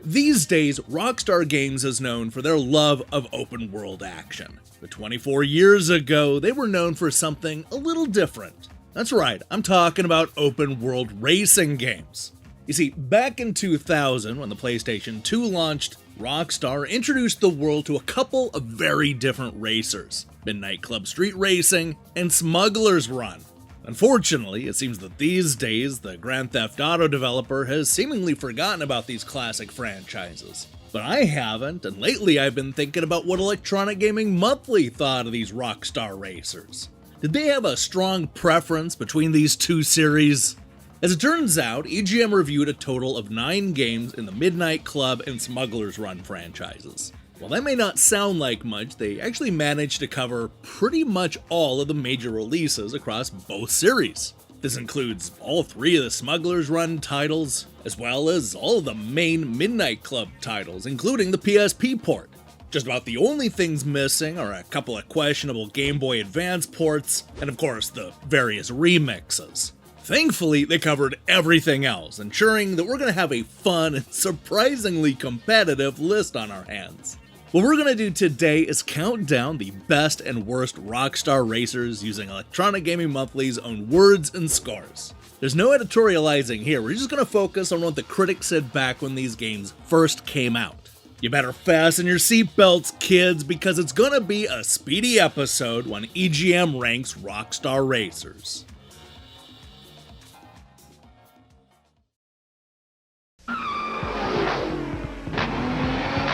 These days, Rockstar Games is known for their love of open world action. But 24 years ago, they were known for something a little different. That's right, I'm talking about open world racing games. You see, back in 2000, when the PlayStation 2 launched, Rockstar introduced the world to a couple of very different racers: Midnight Club Street Racing and Smuggler's Run. Unfortunately, it seems that these days, the Grand Theft Auto developer has seemingly forgotten about these classic franchises. But I haven't, and lately I've been thinking about what Electronic Gaming Monthly thought of these Rockstar racers. Did they have a strong preference between these two series? As it turns out, EGM reviewed a total of 9 games in the Midnight Club and Smuggler's Run franchises. While that may not sound like much, they actually managed to cover pretty much all of the major releases across both series. This includes all 3 of the Smuggler's Run titles, as well as all of the main Midnight Club titles, including the PSP port. Just about the only things missing are a couple of questionable Game Boy Advance ports, and of course the various remixes. Thankfully, they covered everything else, ensuring that we're going to have a fun and surprisingly competitive list on our hands. What we're going to do today is count down the best and worst Rockstar racers using Electronic Gaming Monthly's own words and scores. There's no editorializing here, we're just going to focus on what the critics said back when these games first came out. You better fasten your seatbelts, kids, because it's going to be a speedy episode when EGM ranks Rockstar racers.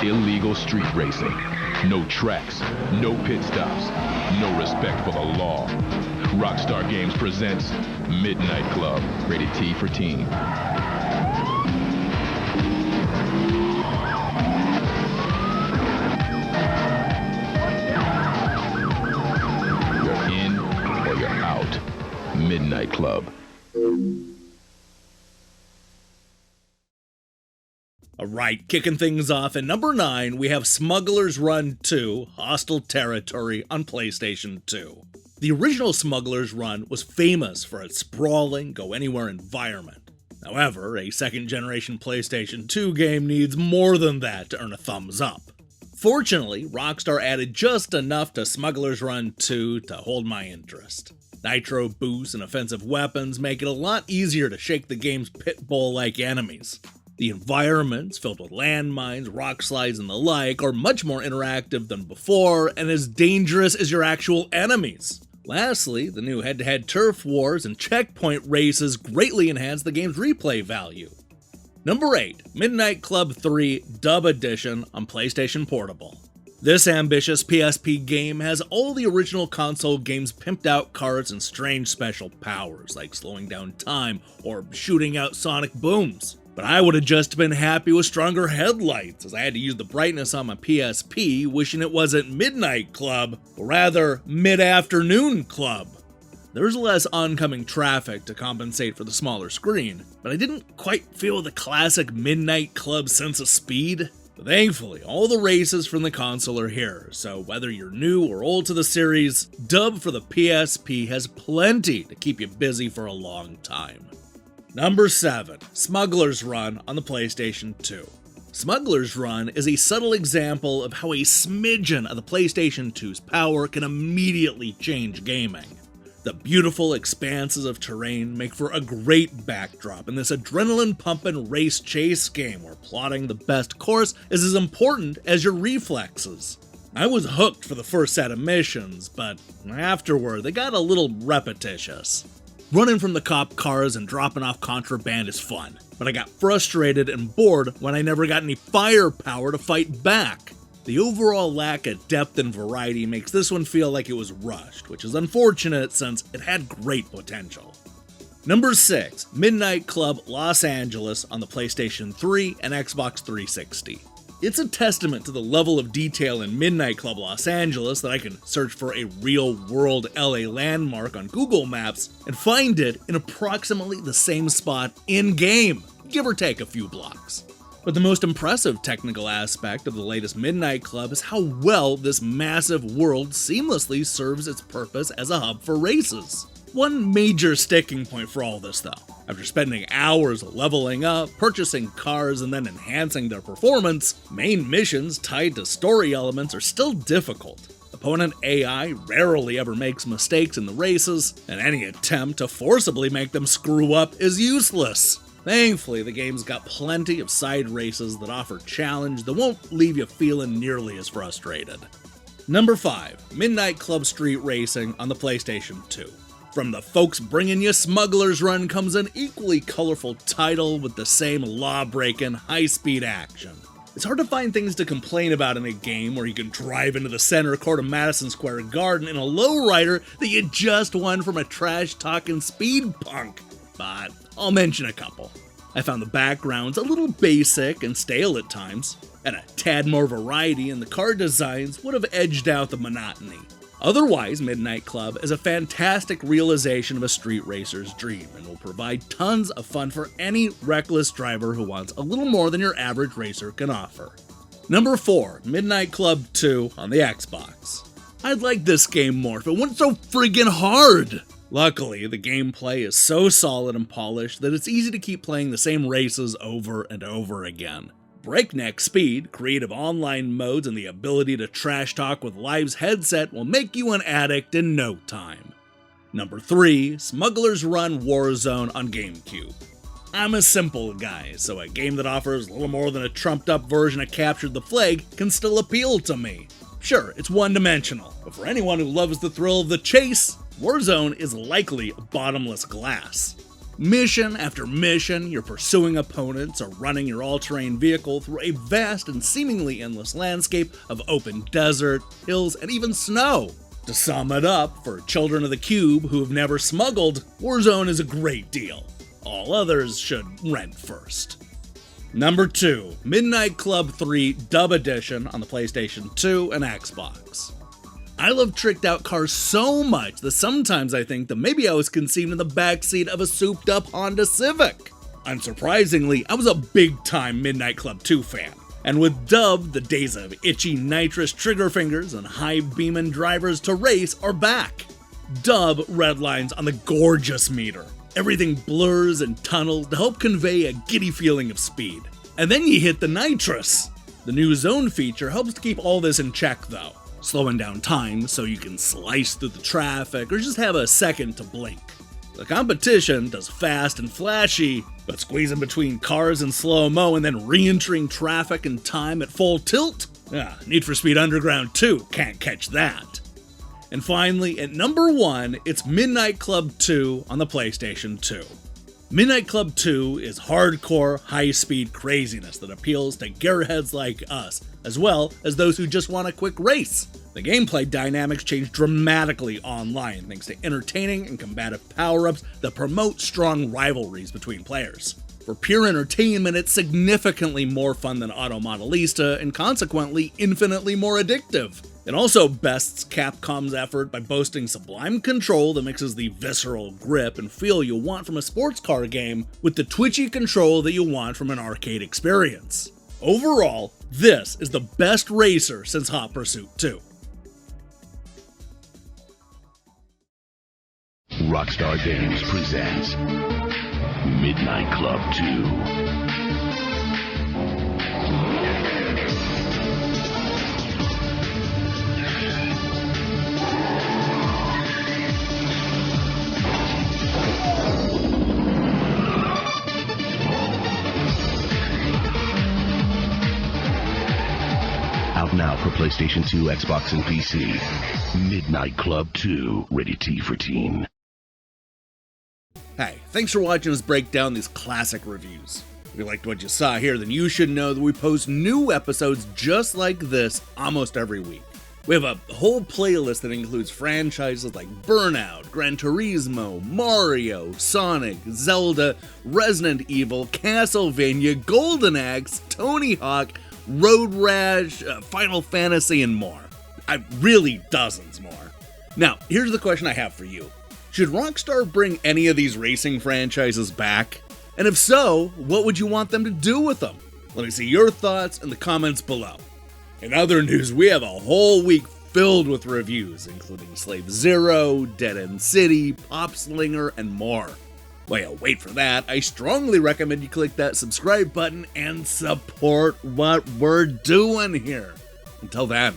Illegal street racing. No tracks, no pit stops, no respect for the law. Rockstar Games presents Midnight Club, rated T for teen. You're in or you're out. Midnight Club. Alright, kicking things off at number 9, we have Smuggler's Run 2, Hostile Territory on PlayStation 2. The original Smuggler's Run was famous for its sprawling, go-anywhere environment. However, a second-generation PlayStation 2 game needs more than that to earn a thumbs up. Fortunately, Rockstar added just enough to Smuggler's Run 2 to hold my interest. Nitro boosts and offensive weapons make it a lot easier to shake the game's pit bull-like enemies. The environments, filled with landmines, rock slides, and the like, are much more interactive than before, and as dangerous as your actual enemies. Lastly, the new head-to-head turf wars and checkpoint races greatly enhance the game's replay value. Number 8, Midnight Club 3 Dub Edition on PlayStation Portable. This ambitious PSP game has all the original console games' pimped out cards and strange special powers, like slowing down time or shooting out sonic booms. But I would have just been happy with stronger headlights, as I had to use the brightness on my PSP, wishing it wasn't Midnight Club, or rather, Mid-Afternoon Club. There was less oncoming traffic to compensate for the smaller screen, but I didn't quite feel the classic Midnight Club sense of speed. But thankfully, all the races from the console are here, so whether you're new or old to the series, Dub for the PSP has plenty to keep you busy for a long time. Number 7, Smuggler's Run on the PlayStation 2. Smuggler's Run is a subtle example of how a smidgen of the PlayStation 2's power can immediately change gaming. The beautiful expanses of terrain make for a great backdrop in this adrenaline-pumping race chase game where plotting the best course is as important as your reflexes. I was hooked for the first set of missions, but afterward they got a little repetitious. Running from the cop cars and dropping off contraband is fun, but I got frustrated and bored when I never got any firepower to fight back. The overall lack of depth and variety makes this one feel like it was rushed, which is unfortunate since it had great potential. Number 6, Midnight Club Los Angeles on the PlayStation 3 and Xbox 360. It's a testament to the level of detail in Midnight Club Los Angeles that I can search for a real-world LA landmark on Google Maps and find it in approximately the same spot in-game, give or take a few blocks. But the most impressive technical aspect of the latest Midnight Club is how well this massive world seamlessly serves its purpose as a hub for races. one major sticking point for all this though. After spending hours leveling up, purchasing cars, and then enhancing their performance, main missions tied to story elements are still difficult. Opponent AI rarely ever makes mistakes in the races, and any attempt to forcibly make them screw up is useless. Thankfully, the game's got plenty of side races that offer challenge that won't leave you feeling nearly as frustrated. Number 5. Midnight Club Street Racing on the PlayStation 2. From the folks bringing you Smuggler's Run comes an equally colorful title with the same law-breaking, high-speed action. It's hard to find things to complain about in a game where you can drive into the center court of Madison Square Garden in a lowrider that you just won from a trash-talking speed punk, but I'll mention a couple. I found the backgrounds a little basic and stale at times, and a tad more variety in the car designs would have edged out the monotony. Otherwise, Midnight Club is a fantastic realization of a street racer's dream and will provide tons of fun for any reckless driver who wants a little more than your average racer can offer. Number 4. Midnight Club 2 on the Xbox. I'd like this game more if it wasn't so friggin' hard! Luckily, the gameplay is so solid and polished that it's easy to keep playing the same races over and over again. Breakneck speed, creative online modes, and the ability to trash talk with Live's headset will make you an addict in no time. Number 3. Smuggler's Run Warzone on GameCube. I'm a simple guy, so a game that offers little more than a trumped-up version of Capture the Flag can still appeal to me. Sure, it's one-dimensional, but for anyone who loves the thrill of the chase, Warzone is likely bottomless glass. Mission after mission, you're pursuing opponents or running your all-terrain vehicle through a vast and seemingly endless landscape of open desert, hills, and even snow. To sum it up, for children of the Cube who have never smuggled, Warzone is a great deal. All others should rent first. Number 2. Midnight Club 3 Dub Edition on the PlayStation 2 and Xbox. I love tricked out cars so much that sometimes I think that maybe I was conceived in the backseat of a souped up Honda Civic. Unsurprisingly, I was a big time Midnight Club 2 fan. And with Dub, the days of itchy nitrous trigger fingers and high beaming drivers to race are back. Dub redlines on the gorgeous meter. Everything blurs and tunnels to help convey a giddy feeling of speed. And then you hit the nitrous. The new zone feature helps to keep all this in check though, slowing down time so you can slice through the traffic or just have a second to blink. The competition does fast and flashy, but squeezing between cars in slow-mo and then re-entering traffic and time at full tilt? Need for Speed Underground 2 can't catch that. And finally, at number 1, it's Midnight Club 2 on the PlayStation 2. Midnight Club 2 is hardcore, high-speed craziness that appeals to gearheads like us, as well as those who just want a quick race. The gameplay dynamics change dramatically online thanks to entertaining and combative power-ups that promote strong rivalries between players. For pure entertainment, it's significantly more fun than Auto Modelista and consequently infinitely more addictive. It also bests Capcom's effort by boasting sublime control that mixes the visceral grip and feel you want from a sports car game with the twitchy control that you want from an arcade experience. Overall, this is the best racer since Hot Pursuit 2. Rockstar Games presents Midnight Club 2. Out now for PlayStation 2, Xbox, and PC. Midnight Club 2, rated T for teen. Hey, thanks for watching us break down these classic reviews. If you liked what you saw here, then you should know that we post new episodes just like this almost every week. We have a whole playlist that includes franchises like Burnout, Gran Turismo, Mario, Sonic, Zelda, Resident Evil, Castlevania, Golden Axe, Tony Hawk, Road Rash, Final Fantasy, and more. Really dozens more. Now, here's the question I have for you. Should Rockstar bring any of these racing franchises back? And if so, what would you want them to do with them? Let me see your thoughts in the comments below. In other news, we have a whole week filled with reviews, including Slave Zero, Dead End City, Pop Slinger, and more. Well, wait for that. I strongly recommend you click that subscribe button and support what we're doing here. Until then.